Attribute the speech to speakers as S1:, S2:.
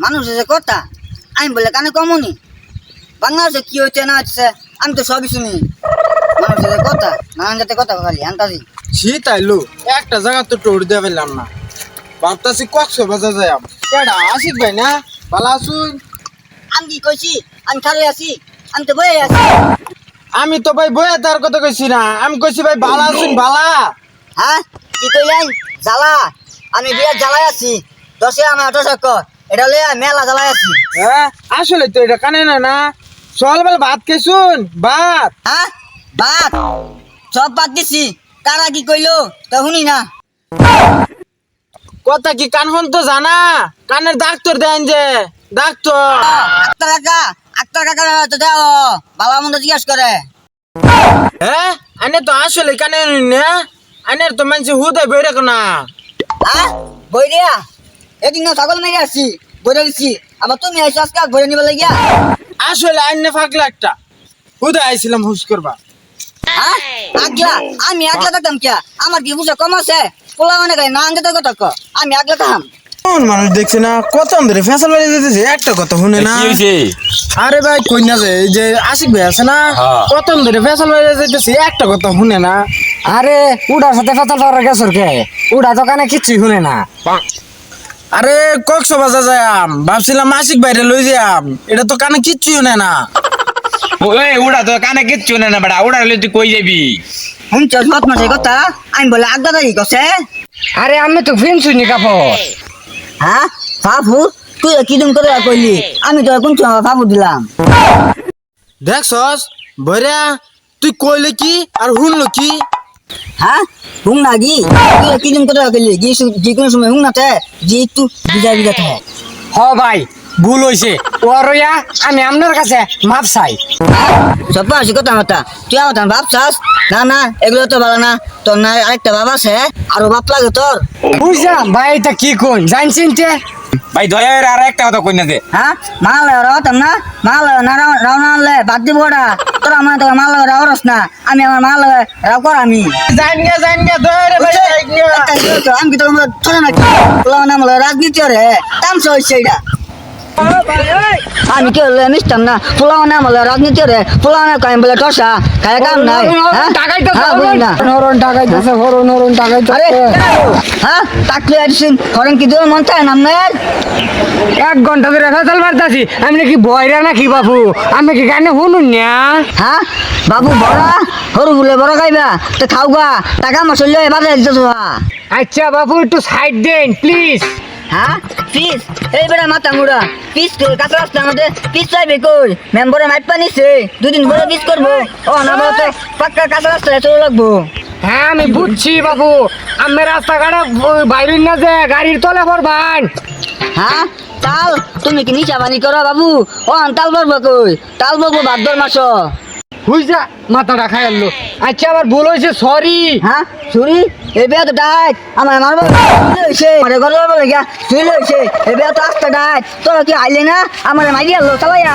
S1: মানুষের যে কথা আমি বলে কানে কমনি বাংলাদেশে কি হচ্ছে না হচ্ছে আমি তো সবই শুনি মানুষের যে কথা নানান জাতের কথা খালি আন্তাজি
S2: শীত আইলো একটা জায়গা তো টোর দিয়ে পেলাম না ভাবতাছি কক্সবাজার যাই কেডা আসিক ভাই না ভালো আসুন
S1: আমি কি কইছি আমি খালি আছি আমি তো বয়ে আছি
S2: আমি তো ভাই বইয়া তার কথা কইছি না আমি কইছি ভাই ভালো আসুন ভালা
S1: হ্যাঁ কি কইলেন জ্বালা আমি বিরাট জ্বালায় আছি দশে আমার দশক এটা লইয়া মেলা জ্বালায় আছি
S2: হ্যাঁ আসলে তো এটা কানে না না সকালবেলা ভাত খাইছুন ভাত
S1: হ্যাঁ বাদ সব বাদ দিছি তারা কি কইলো তা শুনি না
S2: কথা কি কান হন তো জানা কানের ডাক্তার দেন যে ডাক্তার
S1: আক্তার কাকা তো দেও বাবা মন্দ জিজ্ঞাস করে
S2: হ্যাঁ আনে তো আসলে কানে না আনের তো মানুষ হুদায় বেরে না
S1: হ্যাঁ বই দিয়া এদিন না ছাগল মেরে আসছি বইটা দিচ্ছি আবার তুমি আইসো আজকে বইটা নিবার লাগিয়া
S2: আসলে আইনে ফাঁকলা একটা হুদায় আইছিলাম হুস করবা
S1: হ্যাঁ আগলা আমি আগলা থাকতাম কে আমার কি বুঝা কম আছে পোলা মানে গাই না আনতে কথা ক আমি আগলা থাম
S2: কোন মানুষ দেখছে না কত ধরে ফেসাল বাড়ি যেতেছে একটা কথা শুনে না আরে ভাই কই না যে এই যে আশিক ভাই আছে না কত ধরে ফেসাল বাড়ি যেতেছে একটা কথা শুনে না
S3: আরে উড়ার সাথে ফাতাল পাওয়ার গেছর কে উড়া তো কানে কিচ্ছুই শুনে না
S2: আরে কক্সবাজার যাম ভাবছিলাম আশিক বাইরে লই যাম এটা তো কানে কিচ্ছু শুনে না
S4: ওই উড়া তো কানে কিচ্ছু না না বেটা উড়া হলে তুই কই যাবি
S1: শুনছ সৎ মাসের কথা আমি বলে আগলা দাঁড়ি কছে
S3: আরে আমি তো ফিন শুনি কাপড়
S1: হ্যাঁ ফাফু তুই কিদম করে কইলি আমি তো কোন ফাফু দিলাম
S2: দেখছস বইরা তুই কইলে কি আর শুনলো কি
S1: হ্যাঁ হুং না গি তুই কিদম করে কইলি যে কোনো সময় হুং না তে যে একটু বিজা বিজা থাকে
S3: হ ভাই ভুল হইছে ওরইয়া আমি আপনার কাছে মাপ চাই
S1: সব মাসের কথা মাতা তুই আমার ভাবছাস না না এগুলো তো ভালো না তোর না আরেকটা বাবা আছে আরো বাপ লাগে তোর
S3: বুঝলাম ভাই এটা কি কোন জানছেন তে
S4: ভাই দয়া করে আর একটা কথা কই না দে
S1: হ্যাঁ মাল রাওতাম না মাল না রাওনা আনলে বাদ দিব ওটা তোর আমার তোর মাল রাওরস না আমি আমার মাল রাও কর আমি
S2: জান গে ধরে ভাই
S1: আমি কি তোর ছোট নাকি তোর নাম হলো রাজনীতি রে তামসা হচ্ছে এটা আমি কি হলে মিশতাম না পোলাও নাম হলো রাজনীতি রে পোলাও না কাম বলে টসা খায় কাম নাই
S3: নরন টাকাইতেছে নরন
S1: আরে
S3: টাকাইতেছে
S1: হ্যাঁ তাকলে আসছেন করেন কি দেওয়ার মন চায় না আপনার
S3: 1 ঘন্টা ধরে ফেসাল মারতাছি আমি নাকি বয়রা নাকি বাবু আমি কি গানে শুনুন না
S1: হ্যাঁ বাবু বড়া সরু বলে বড় খাইবা তো খাও গা টাকা মশলা এবার দিতেছ
S3: আচ্ছা বাবু একটু সাইড দেন প্লিজ
S1: হ্যাঁ পিস এই বেড়া মাথা মুড়া পিস কাঁচা রাস্তা আমাদের পিস চাইবে কই মেম্বরে মাইট পানিছে 2 দিন পরে পিস করবো ও না বলতে পাক্কা কাঁচা রাস্তায় চলে লাগবো
S3: হ্যাঁ আমি বুঝছি বাবু আমি রাস্তাঘাটে বাইরে না যে গাড়ির তলে পড়বান
S1: হ্যাঁ তাল তুমি কি নিচা বানি করো বাবু ও তাল বলবো কই তাল বলবো ভাদ্র মাস
S3: বুঝছা মাথাটা খাই আনলো আচ্ছা আমার ভুল হয়েছে সরি
S1: হ্যাঁ ছুরি এই বেয়া তো ডাইট আমার মারবো হয়েছে মানে গরম লাগে ছুরি হয়েছে এই বেয়া তো আস্তে ডাইট তোরা কি আইলে না আমার মারি আলো চালাইয়া